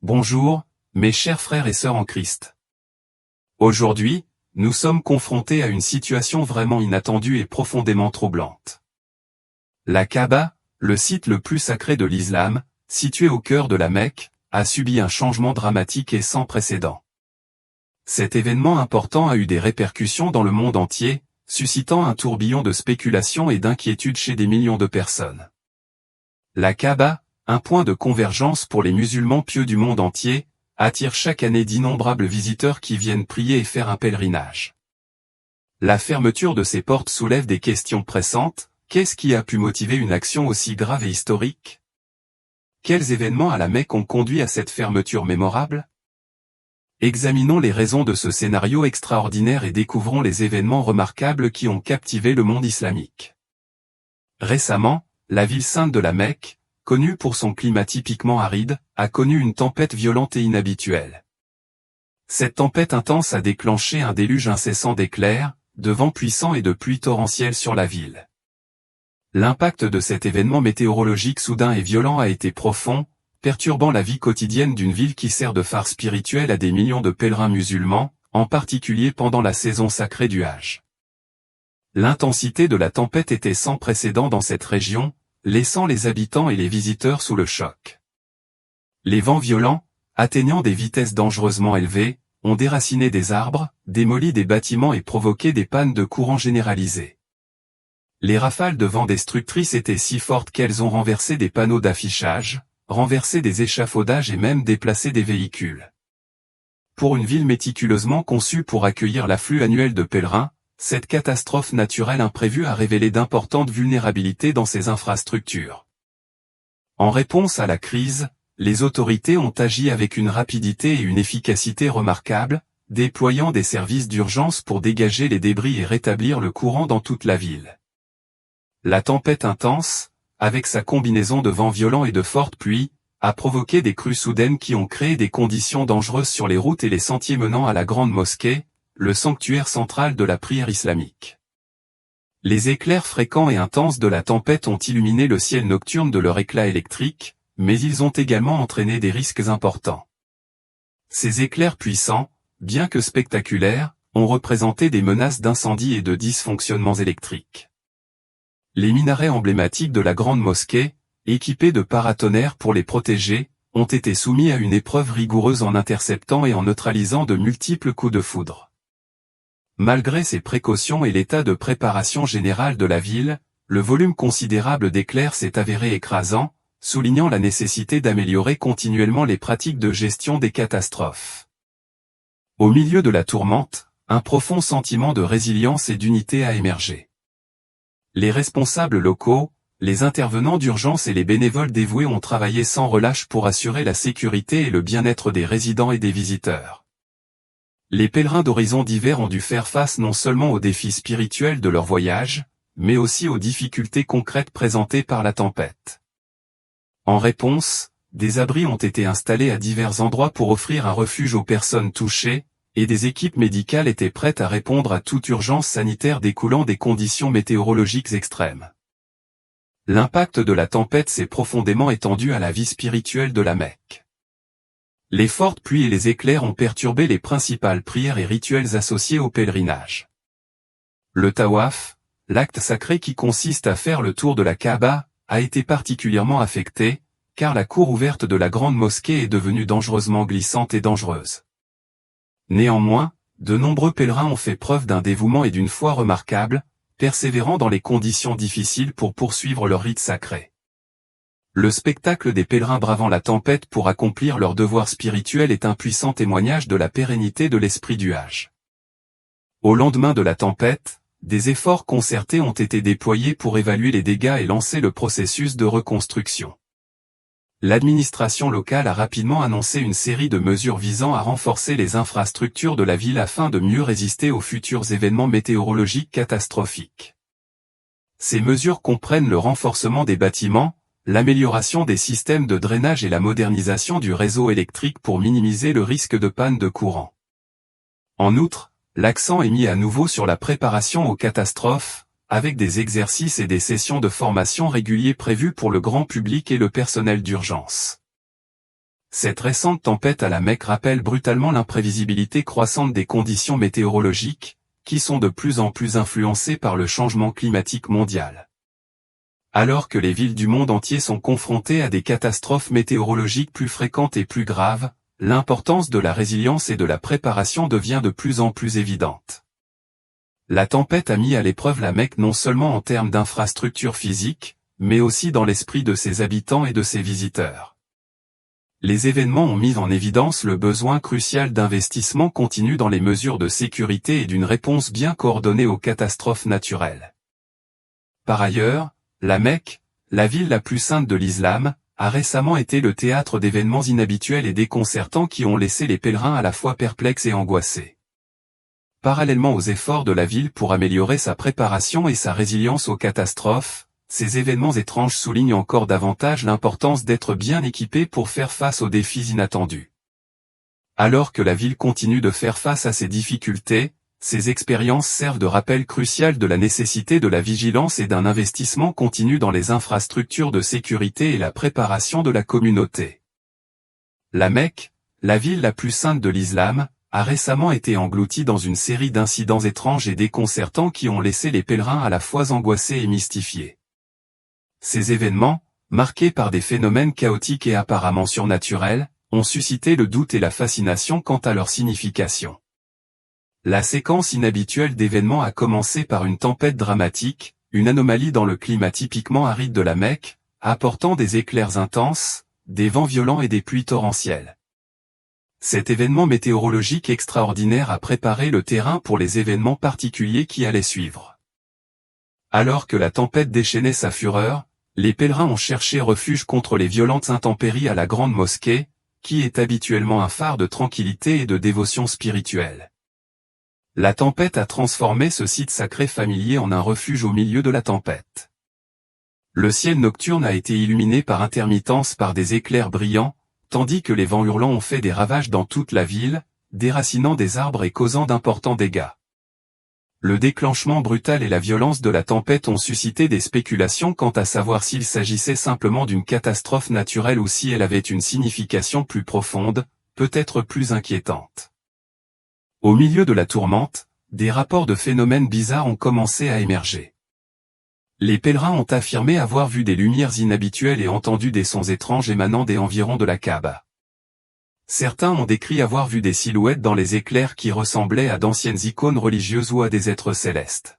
Bonjour, mes chers frères et sœurs en Christ. Aujourd'hui, nous sommes confrontés à une situation vraiment inattendue et profondément troublante. La Kaaba, le site le plus sacré de l'islam, situé au cœur de la Mecque, a subi un changement dramatique et sans précédent. Cet événement important a eu des répercussions dans le monde entier, suscitant un tourbillon de spéculation et d'inquiétude chez des millions de personnes. La Kaaba, un point de convergence pour les musulmans pieux du monde entier, attire chaque année d'innombrables visiteurs qui viennent prier et faire un pèlerinage. La fermeture de ces portes soulève des questions pressantes. Qu'est-ce qui a pu motiver une action aussi grave et historique? Quels événements à la Mecque ont conduit à cette fermeture mémorable? Examinons les raisons de ce scénario extraordinaire et découvrons les événements remarquables qui ont captivé le monde islamique. Récemment, la ville sainte de la Mecque, connue pour son climat typiquement aride, a connu une tempête violente et inhabituelle. Cette tempête intense a déclenché un déluge incessant d'éclairs, de vents puissants et de pluies torrentielles sur la ville. L'impact de cet événement météorologique soudain et violent a été profond, perturbant la vie quotidienne d'une ville qui sert de phare spirituel à des millions de pèlerins musulmans, en particulier pendant la saison sacrée du Hajj. L'intensité de la tempête était sans précédent dans cette région, laissant les habitants et les visiteurs sous le choc. Les vents violents, atteignant des vitesses dangereusement élevées, ont déraciné des arbres, démoli des bâtiments et provoqué des pannes de courant généralisées. Les rafales de vent destructrices étaient si fortes qu'elles ont renversé des panneaux d'affichage, renversé des échafaudages et même déplacé des véhicules. Pour une ville méticuleusement conçue pour accueillir l'afflux annuel de pèlerins, cette catastrophe naturelle imprévue a révélé d'importantes vulnérabilités dans ses infrastructures. En réponse à la crise, les autorités ont agi avec une rapidité et une efficacité remarquables, déployant des services d'urgence pour dégager les débris et rétablir le courant dans toute la ville. La tempête intense, avec sa combinaison de vents violents et de fortes pluies, a provoqué des crues soudaines qui ont créé des conditions dangereuses sur les routes et les sentiers menant à la grande mosquée, le sanctuaire central de la prière islamique. Les éclairs fréquents et intenses de la tempête ont illuminé le ciel nocturne de leur éclat électrique, mais ils ont également entraîné des risques importants. Ces éclairs puissants, bien que spectaculaires, ont représenté des menaces d'incendie et de dysfonctionnements électriques. Les minarets emblématiques de la grande mosquée, équipés de paratonnerres pour les protéger, ont été soumis à une épreuve rigoureuse en interceptant et en neutralisant de multiples coups de foudre. Malgré ces précautions et l'état de préparation générale de la ville, le volume considérable d'éclairs s'est avéré écrasant, soulignant la nécessité d'améliorer continuellement les pratiques de gestion des catastrophes. Au milieu de la tourmente, un profond sentiment de résilience et d'unité a émergé. Les responsables locaux, les intervenants d'urgence et les bénévoles dévoués ont travaillé sans relâche pour assurer la sécurité et le bien-être des résidents et des visiteurs. Les pèlerins d'horizons divers ont dû faire face non seulement aux défis spirituels de leur voyage, mais aussi aux difficultés concrètes présentées par la tempête. En réponse, des abris ont été installés à divers endroits pour offrir un refuge aux personnes touchées, et des équipes médicales étaient prêtes à répondre à toute urgence sanitaire découlant des conditions météorologiques extrêmes. L'impact de la tempête s'est profondément étendu à la vie spirituelle de la Mecque. Les fortes pluies et les éclairs ont perturbé les principales prières et rituels associés au pèlerinage. Le tawaf, l'acte sacré qui consiste à faire le tour de la Kaaba, a été particulièrement affecté, car la cour ouverte de la grande mosquée est devenue dangereusement glissante et dangereuse. Néanmoins, de nombreux pèlerins ont fait preuve d'un dévouement et d'une foi remarquables, persévérant dans les conditions difficiles pour poursuivre leur rite sacré. Le spectacle des pèlerins bravant la tempête pour accomplir leur devoir spirituel est un puissant témoignage de la pérennité de l'esprit du Hajj. Au lendemain de la tempête, des efforts concertés ont été déployés pour évaluer les dégâts et lancer le processus de reconstruction. L'administration locale a rapidement annoncé une série de mesures visant à renforcer les infrastructures de la ville afin de mieux résister aux futurs événements météorologiques catastrophiques. Ces mesures comprennent le renforcement des bâtiments, l'amélioration des systèmes de drainage et la modernisation du réseau électrique pour minimiser le risque de panne de courant. En outre, l'accent est mis à nouveau sur la préparation aux catastrophes, avec des exercices et des sessions de formation réguliers prévus pour le grand public et le personnel d'urgence. Cette récente tempête à la Mecque rappelle brutalement l'imprévisibilité croissante des conditions météorologiques, qui sont de plus en plus influencées par le changement climatique mondial. Alors que les villes du monde entier sont confrontées à des catastrophes météorologiques plus fréquentes et plus graves, l'importance de la résilience et de la préparation devient de plus en plus évidente. La tempête a mis à l'épreuve la Mecque non seulement en termes d'infrastructures physiques, mais aussi dans l'esprit de ses habitants et de ses visiteurs. Les événements ont mis en évidence le besoin crucial d'investissement continu dans les mesures de sécurité et d'une réponse bien coordonnée aux catastrophes naturelles. Par ailleurs, la Mecque, la ville la plus sainte de l'islam, a récemment été le théâtre d'événements inhabituels et déconcertants qui ont laissé les pèlerins à la fois perplexes et angoissés. Parallèlement aux efforts de la ville pour améliorer sa préparation et sa résilience aux catastrophes, ces événements étranges soulignent encore davantage l'importance d'être bien équipé pour faire face aux défis inattendus. Alors que la ville continue de faire face à ces difficultés, ces expériences servent de rappel crucial de la nécessité de la vigilance et d'un investissement continu dans les infrastructures de sécurité et la préparation de la communauté. La Mecque, la ville la plus sainte de l'islam, a récemment été engloutie dans une série d'incidents étranges et déconcertants qui ont laissé les pèlerins à la fois angoissés et mystifiés. Ces événements, marqués par des phénomènes chaotiques et apparemment surnaturels, ont suscité le doute et la fascination quant à leur signification. La séquence inhabituelle d'événements a commencé par une tempête dramatique, une anomalie dans le climat typiquement aride de la Mecque, apportant des éclairs intenses, des vents violents et des pluies torrentielles. Cet événement météorologique extraordinaire a préparé le terrain pour les événements particuliers qui allaient suivre. Alors que la tempête déchaînait sa fureur, les pèlerins ont cherché refuge contre les violentes intempéries à la Grande Mosquée, qui est habituellement un phare de tranquillité et de dévotion spirituelle. La tempête a transformé ce site sacré familier en un refuge au milieu de la tempête. Le ciel nocturne a été illuminé par intermittence par des éclairs brillants, tandis que les vents hurlants ont fait des ravages dans toute la ville, déracinant des arbres et causant d'importants dégâts. Le déclenchement brutal et la violence de la tempête ont suscité des spéculations quant à savoir s'il s'agissait simplement d'une catastrophe naturelle ou si elle avait une signification plus profonde, peut-être plus inquiétante. Au milieu de la tourmente, des rapports de phénomènes bizarres ont commencé à émerger. Les pèlerins ont affirmé avoir vu des lumières inhabituelles et entendu des sons étranges émanant des environs de la Kaaba. Certains ont décrit avoir vu des silhouettes dans les éclairs qui ressemblaient à d'anciennes icônes religieuses ou à des êtres célestes.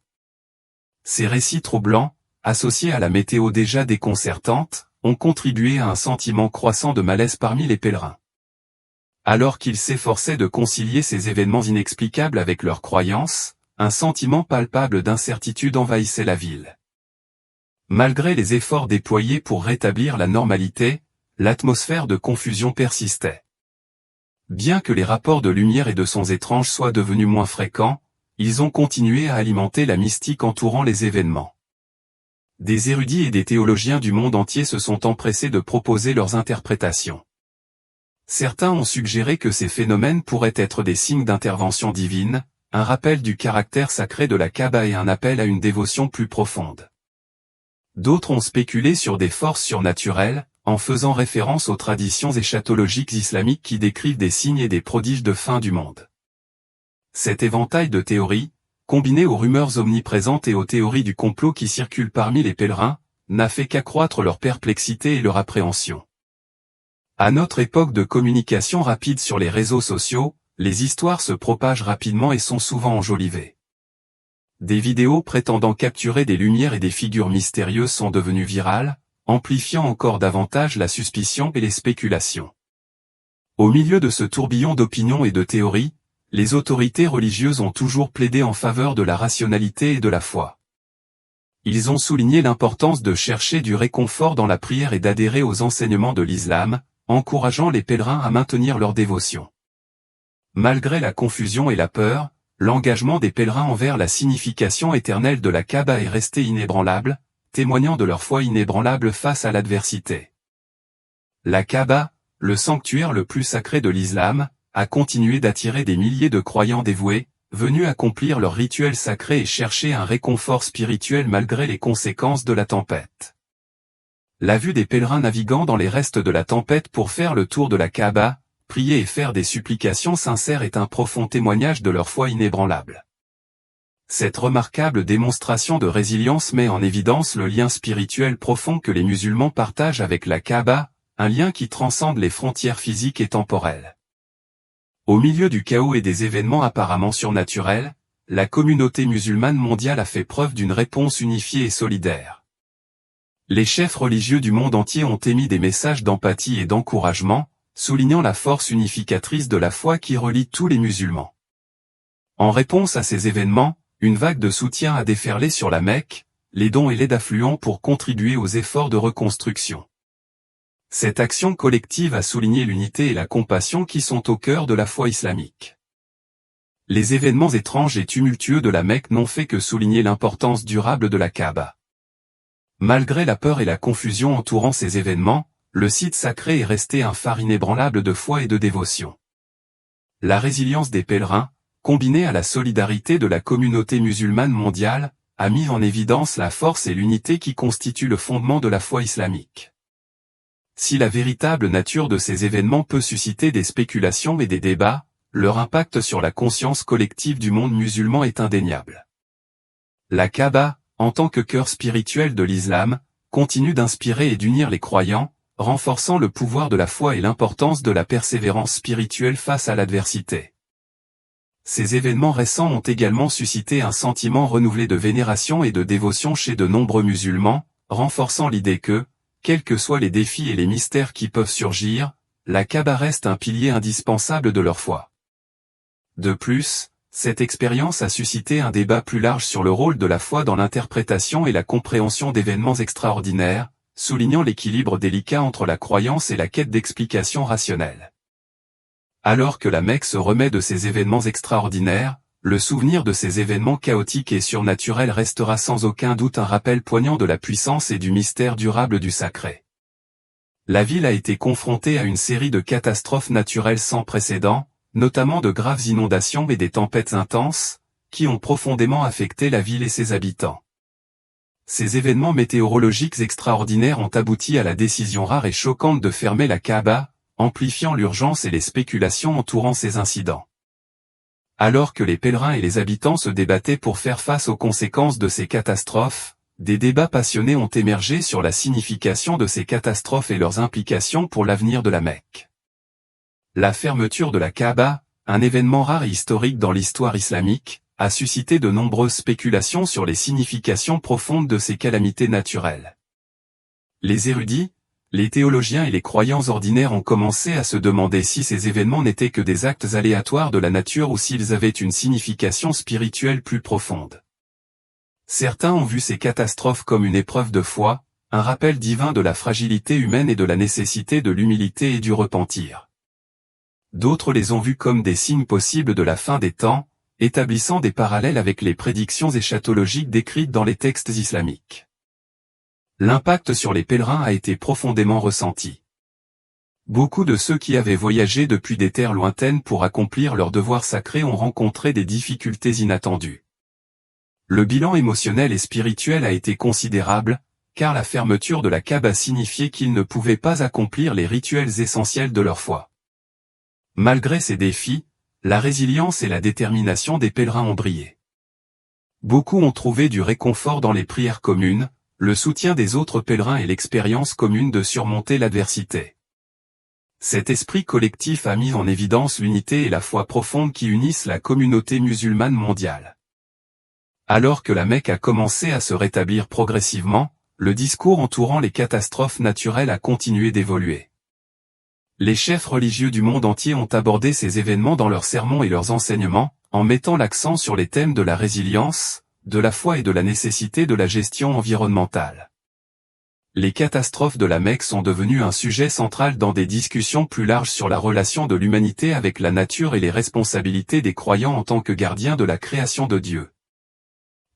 Ces récits troublants, associés à la météo déjà déconcertante, ont contribué à un sentiment croissant de malaise parmi les pèlerins. Alors qu'ils s'efforçaient de concilier ces événements inexplicables avec leurs croyances, un sentiment palpable d'incertitude envahissait la ville. Malgré les efforts déployés pour rétablir la normalité, l'atmosphère de confusion persistait. Bien que les rapports de lumière et de sons étranges soient devenus moins fréquents, ils ont continué à alimenter la mystique entourant les événements. Des érudits et des théologiens du monde entier se sont empressés de proposer leurs interprétations. Certains ont suggéré que ces phénomènes pourraient être des signes d'intervention divine, un rappel du caractère sacré de la Kaaba et un appel à une dévotion plus profonde. D'autres ont spéculé sur des forces surnaturelles, en faisant référence aux traditions eschatologiques islamiques qui décrivent des signes et des prodiges de fin du monde. Cet éventail de théories, combiné aux rumeurs omniprésentes et aux théories du complot qui circulent parmi les pèlerins, n'a fait qu'accroître leur perplexité et leur appréhension. À notre époque de communication rapide sur les réseaux sociaux, les histoires se propagent rapidement et sont souvent enjolivées. Des vidéos prétendant capturer des lumières et des figures mystérieuses sont devenues virales, amplifiant encore davantage la suspicion et les spéculations. Au milieu de ce tourbillon d'opinions et de théories, les autorités religieuses ont toujours plaidé en faveur de la rationalité et de la foi. Ils ont souligné l'importance de chercher du réconfort dans la prière et d'adhérer aux enseignements de l'islam, encourageant les pèlerins à maintenir leur dévotion. Malgré la confusion et la peur, l'engagement des pèlerins envers la signification éternelle de la Kaaba est resté inébranlable, témoignant de leur foi inébranlable face à l'adversité. La Kaaba, le sanctuaire le plus sacré de l'islam, a continué d'attirer des milliers de croyants dévoués, venus accomplir leurs rituels sacrés et chercher un réconfort spirituel malgré les conséquences de la tempête. La vue des pèlerins naviguant dans les restes de la tempête pour faire le tour de la Kaaba, prier et faire des supplications sincères est un profond témoignage de leur foi inébranlable. Cette remarquable démonstration de résilience met en évidence le lien spirituel profond que les musulmans partagent avec la Kaaba, un lien qui transcende les frontières physiques et temporelles. Au milieu du chaos et des événements apparemment surnaturels, la communauté musulmane mondiale a fait preuve d'une réponse unifiée et solidaire. Les chefs religieux du monde entier ont émis des messages d'empathie et d'encouragement, soulignant la force unificatrice de la foi qui relie tous les musulmans. En réponse à ces événements, une vague de soutien a déferlé sur la Mecque, les dons et l'aide affluent pour contribuer aux efforts de reconstruction. Cette action collective a souligné l'unité et la compassion qui sont au cœur de la foi islamique. Les événements étranges et tumultueux de la Mecque n'ont fait que souligner l'importance durable de la Kaaba. Malgré la peur et la confusion entourant ces événements, le site sacré est resté un phare inébranlable de foi et de dévotion. La résilience des pèlerins, combinée à la solidarité de la communauté musulmane mondiale, a mis en évidence la force et l'unité qui constituent le fondement de la foi islamique. Si la véritable nature de ces événements peut susciter des spéculations et des débats, leur impact sur la conscience collective du monde musulman est indéniable. La Kaaba, en tant que cœur spirituel de l'islam, continue d'inspirer et d'unir les croyants, renforçant le pouvoir de la foi et l'importance de la persévérance spirituelle face à l'adversité. Ces événements récents ont également suscité un sentiment renouvelé de vénération et de dévotion chez de nombreux musulmans, renforçant l'idée que, quels que soient les défis et les mystères qui peuvent surgir, la Kaaba reste un pilier indispensable de leur foi. De plus, cette expérience a suscité un débat plus large sur le rôle de la foi dans l'interprétation et la compréhension d'événements extraordinaires, soulignant l'équilibre délicat entre la croyance et la quête d'explications rationnelles. Alors que la Mecque se remet de ces événements extraordinaires, le souvenir de ces événements chaotiques et surnaturels restera sans aucun doute un rappel poignant de la puissance et du mystère durable du sacré. La ville a été confrontée à une série de catastrophes naturelles sans précédent, notamment de graves inondations et des tempêtes intenses, qui ont profondément affecté la ville et ses habitants. Ces événements météorologiques extraordinaires ont abouti à la décision rare et choquante de fermer la Kaaba, amplifiant l'urgence et les spéculations entourant ces incidents. Alors que les pèlerins et les habitants se débattaient pour faire face aux conséquences de ces catastrophes, des débats passionnés ont émergé sur la signification de ces catastrophes et leurs implications pour l'avenir de la Mecque. La fermeture de la Kaaba, un événement rare et historique dans l'histoire islamique, a suscité de nombreuses spéculations sur les significations profondes de ces calamités naturelles. Les érudits, les théologiens et les croyants ordinaires ont commencé à se demander si ces événements n'étaient que des actes aléatoires de la nature ou s'ils avaient une signification spirituelle plus profonde. Certains ont vu ces catastrophes comme une épreuve de foi, un rappel divin de la fragilité humaine et de la nécessité de l'humilité et du repentir. D'autres les ont vus comme des signes possibles de la fin des temps, établissant des parallèles avec les prédictions eschatologiques décrites dans les textes islamiques. L'impact sur les pèlerins a été profondément ressenti. Beaucoup de ceux qui avaient voyagé depuis des terres lointaines pour accomplir leurs devoirs sacrés ont rencontré des difficultés inattendues. Le bilan émotionnel et spirituel a été considérable, car la fermeture de la Kaaba signifiait qu'ils ne pouvaient pas accomplir les rituels essentiels de leur foi. Malgré ces défis, la résilience et la détermination des pèlerins ont brillé. Beaucoup ont trouvé du réconfort dans les prières communes, le soutien des autres pèlerins et l'expérience commune de surmonter l'adversité. Cet esprit collectif a mis en évidence l'unité et la foi profonde qui unissent la communauté musulmane mondiale. Alors que la Mecque a commencé à se rétablir progressivement, le discours entourant les catastrophes naturelles a continué d'évoluer. Les chefs religieux du monde entier ont abordé ces événements dans leurs sermons et leurs enseignements, en mettant l'accent sur les thèmes de la résilience, de la foi et de la nécessité de la gestion environnementale. Les catastrophes de la Mecque sont devenues un sujet central dans des discussions plus larges sur la relation de l'humanité avec la nature et les responsabilités des croyants en tant que gardiens de la création de Dieu.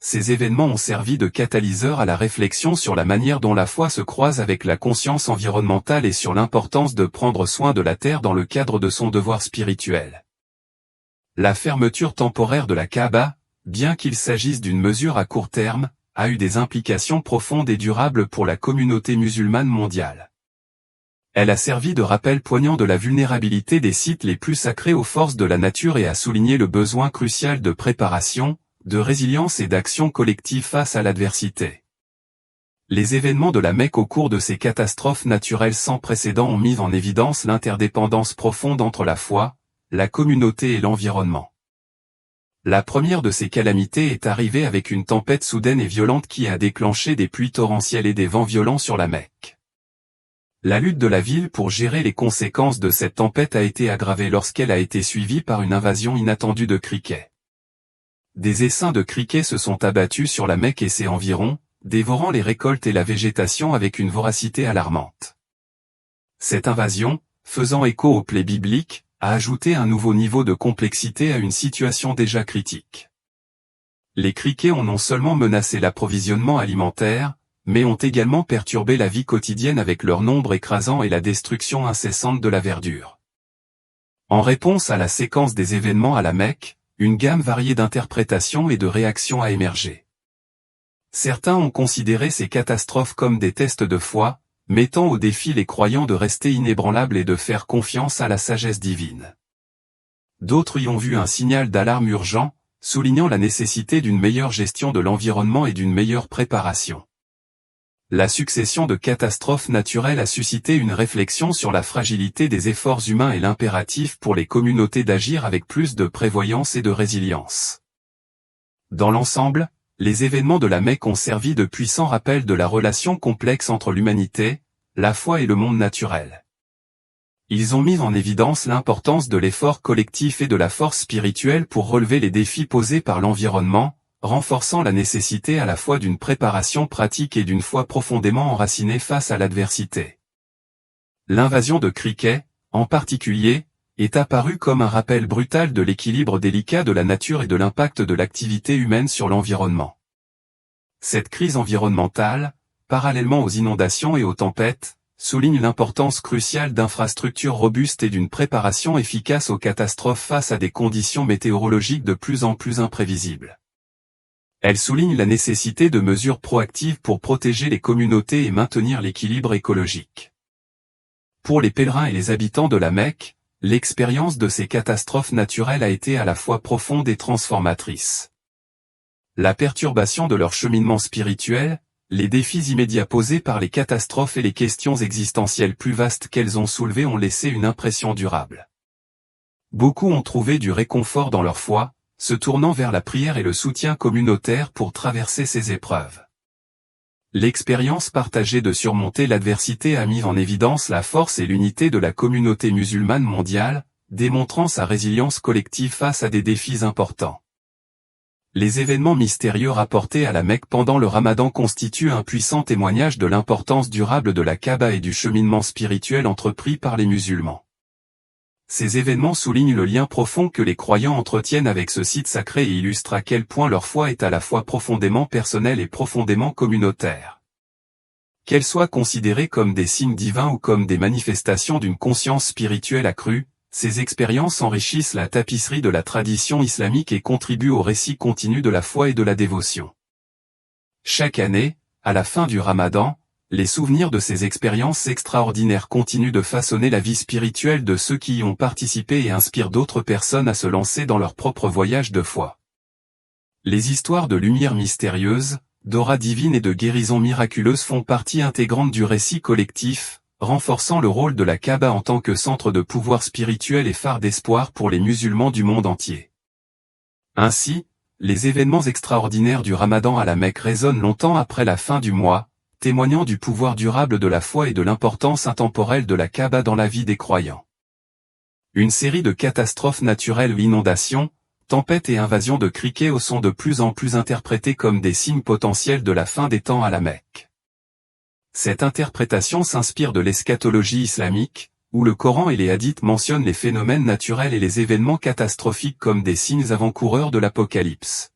Ces événements ont servi de catalyseur à la réflexion sur la manière dont la foi se croise avec la conscience environnementale et sur l'importance de prendre soin de la terre dans le cadre de son devoir spirituel. La fermeture temporaire de la Kaaba, bien qu'il s'agisse d'une mesure à court terme, a eu des implications profondes et durables pour la communauté musulmane mondiale. Elle a servi de rappel poignant de la vulnérabilité des sites les plus sacrés aux forces de la nature et a souligné le besoin crucial de préparation, de résilience et d'action collective face à l'adversité. Les événements de la Mecque au cours de ces catastrophes naturelles sans précédent ont mis en évidence l'interdépendance profonde entre la foi, la communauté et l'environnement. La première de ces calamités est arrivée avec une tempête soudaine et violente qui a déclenché des pluies torrentielles et des vents violents sur la Mecque. La lutte de la ville pour gérer les conséquences de cette tempête a été aggravée lorsqu'elle a été suivie par une invasion inattendue de criquets. Des essaims de criquets se sont abattus sur la Mecque et ses environs, dévorant les récoltes et la végétation avec une voracité alarmante. Cette invasion, faisant écho aux plaies bibliques, a ajouté un nouveau niveau de complexité à une situation déjà critique. Les criquets ont non seulement menacé l'approvisionnement alimentaire, mais ont également perturbé la vie quotidienne avec leur nombre écrasant et la destruction incessante de la verdure. En réponse à la séquence des événements à la Mecque, une gamme variée d'interprétations et de réactions a émergé. Certains ont considéré ces catastrophes comme des tests de foi, mettant au défi les croyants de rester inébranlables et de faire confiance à la sagesse divine. D'autres y ont vu un signal d'alarme urgent, soulignant la nécessité d'une meilleure gestion de l'environnement et d'une meilleure préparation. La succession de catastrophes naturelles a suscité une réflexion sur la fragilité des efforts humains et l'impératif pour les communautés d'agir avec plus de prévoyance et de résilience. Dans l'ensemble, les événements de la Mecque ont servi de puissants rappels de la relation complexe entre l'humanité, la foi et le monde naturel. Ils ont mis en évidence l'importance de l'effort collectif et de la force spirituelle pour relever les défis posés par l'environnement, renforçant la nécessité à la fois d'une préparation pratique et d'une foi profondément enracinée face à l'adversité. L'invasion de criquets, en particulier, est apparue comme un rappel brutal de l'équilibre délicat de la nature et de l'impact de l'activité humaine sur l'environnement. Cette crise environnementale, parallèlement aux inondations et aux tempêtes, souligne l'importance cruciale d'infrastructures robustes et d'une préparation efficace aux catastrophes face à des conditions météorologiques de plus en plus imprévisibles. Elle souligne la nécessité de mesures proactives pour protéger les communautés et maintenir l'équilibre écologique. Pour les pèlerins et les habitants de la Mecque, l'expérience de ces catastrophes naturelles a été à la fois profonde et transformatrice. La perturbation de leur cheminement spirituel, les défis immédiats posés par les catastrophes et les questions existentielles plus vastes qu'elles ont soulevées ont laissé une impression durable. Beaucoup ont trouvé du réconfort dans leur foi, se tournant vers la prière et le soutien communautaire pour traverser ces épreuves. L'expérience partagée de surmonter l'adversité a mis en évidence la force et l'unité de la communauté musulmane mondiale, démontrant sa résilience collective face à des défis importants. Les événements mystérieux rapportés à la Mecque pendant le Ramadan constituent un puissant témoignage de l'importance durable de la Kaaba et du cheminement spirituel entrepris par les musulmans. Ces événements soulignent le lien profond que les croyants entretiennent avec ce site sacré et illustrent à quel point leur foi est à la fois profondément personnelle et profondément communautaire. Qu'elles soient considérées comme des signes divins ou comme des manifestations d'une conscience spirituelle accrue, ces expériences enrichissent la tapisserie de la tradition islamique et contribuent au récit continu de la foi et de la dévotion. Chaque année, à la fin du Ramadan, les souvenirs de ces expériences extraordinaires continuent de façonner la vie spirituelle de ceux qui y ont participé et inspirent d'autres personnes à se lancer dans leur propre voyage de foi. Les histoires de lumière mystérieuse, d'aura divine et de guérison miraculeuse font partie intégrante du récit collectif, renforçant le rôle de la Kaaba en tant que centre de pouvoir spirituel et phare d'espoir pour les musulmans du monde entier. Ainsi, les événements extraordinaires du Ramadan à la Mecque résonnent longtemps après la fin du mois, témoignant du pouvoir durable de la foi et de l'importance intemporelle de la Kaaba dans la vie des croyants. Une série de catastrophes naturelles ou inondations, tempêtes et invasions de criquets sont de plus en plus interprétées comme des signes potentiels de la fin des temps à la Mecque. Cette interprétation s'inspire de l'eschatologie islamique, où le Coran et les hadiths mentionnent les phénomènes naturels et les événements catastrophiques comme des signes avant-coureurs de l'apocalypse.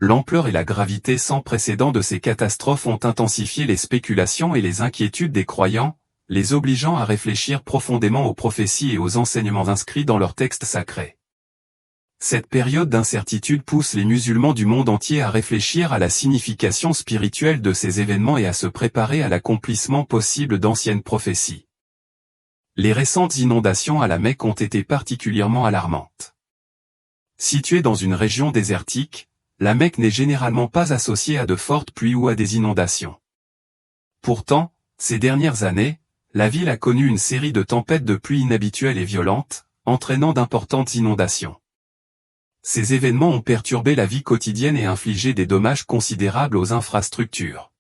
L'ampleur et la gravité sans précédent de ces catastrophes ont intensifié les spéculations et les inquiétudes des croyants, les obligeant à réfléchir profondément aux prophéties et aux enseignements inscrits dans leurs textes sacrés. Cette période d'incertitude pousse les musulmans du monde entier à réfléchir à la signification spirituelle de ces événements et à se préparer à l'accomplissement possible d'anciennes prophéties. Les récentes inondations à la Mecque ont été particulièrement alarmantes. Située dans une région désertique, la Mecque n'est généralement pas associée à de fortes pluies ou à des inondations. Pourtant, ces dernières années, la ville a connu une série de tempêtes de pluie inhabituelles et violentes, entraînant d'importantes inondations. Ces événements ont perturbé la vie quotidienne et infligé des dommages considérables aux infrastructures.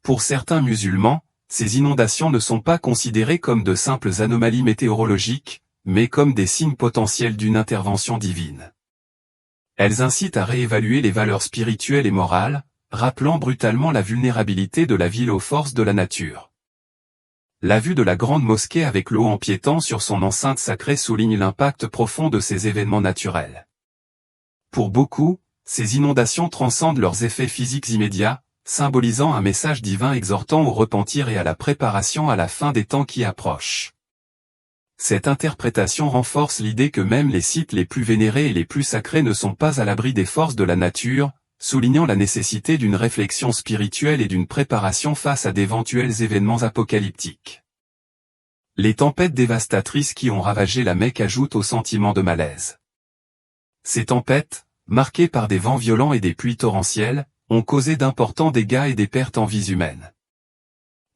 Pour certains musulmans, ces inondations ne sont pas considérées comme de simples anomalies météorologiques, mais comme des signes potentiels d'une intervention divine. Elles incitent à réévaluer les valeurs spirituelles et morales, rappelant brutalement la vulnérabilité de la ville aux forces de la nature. La vue de la grande mosquée avec l'eau empiétant sur son enceinte sacrée souligne l'impact profond de ces événements naturels. Pour beaucoup, ces inondations transcendent leurs effets physiques immédiats, symbolisant un message divin exhortant au repentir et à la préparation à la fin des temps qui approchent. Cette interprétation renforce l'idée que même les sites les plus vénérés et les plus sacrés ne sont pas à l'abri des forces de la nature, soulignant la nécessité d'une réflexion spirituelle et d'une préparation face à d'éventuels événements apocalyptiques. Les tempêtes dévastatrices qui ont ravagé la Mecque ajoutent au sentiment de malaise. Ces tempêtes, marquées par des vents violents et des pluies torrentielles, ont causé d'importants dégâts et des pertes en vies humaines.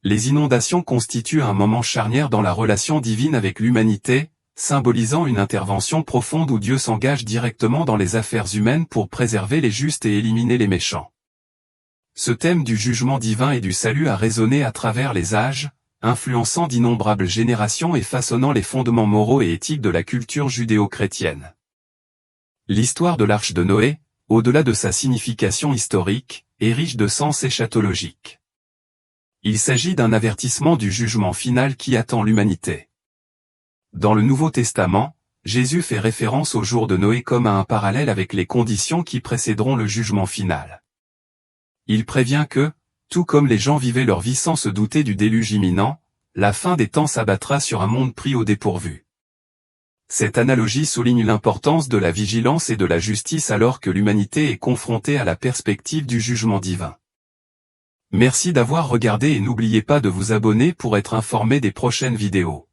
Les inondations constituent un moment charnière dans la relation divine avec l'humanité, symbolisant une intervention profonde où Dieu s'engage directement dans les affaires humaines pour préserver les justes et éliminer les méchants. Ce thème du jugement divin et du salut a résonné à travers les âges, influençant d'innombrables générations et façonnant les fondements moraux et éthiques de la culture judéo-chrétienne. L'histoire de l'Arche de Noé, au-delà de sa signification historique, est riche de sens eschatologique. Il s'agit d'un avertissement du jugement final qui attend l'humanité. Dans le Nouveau Testament, Jésus fait référence au jour de Noé comme à un parallèle avec les conditions qui précéderont le jugement final. Il prévient que, tout comme les gens vivaient leur vie sans se douter du déluge imminent, la fin des temps s'abattra sur un monde pris au dépourvu. Cette analogie souligne l'importance de la vigilance et de la justice alors que l'humanité est confrontée à la perspective du jugement divin. Merci d'avoir regardé et n'oubliez pas de vous abonner pour être informé des prochaines vidéos.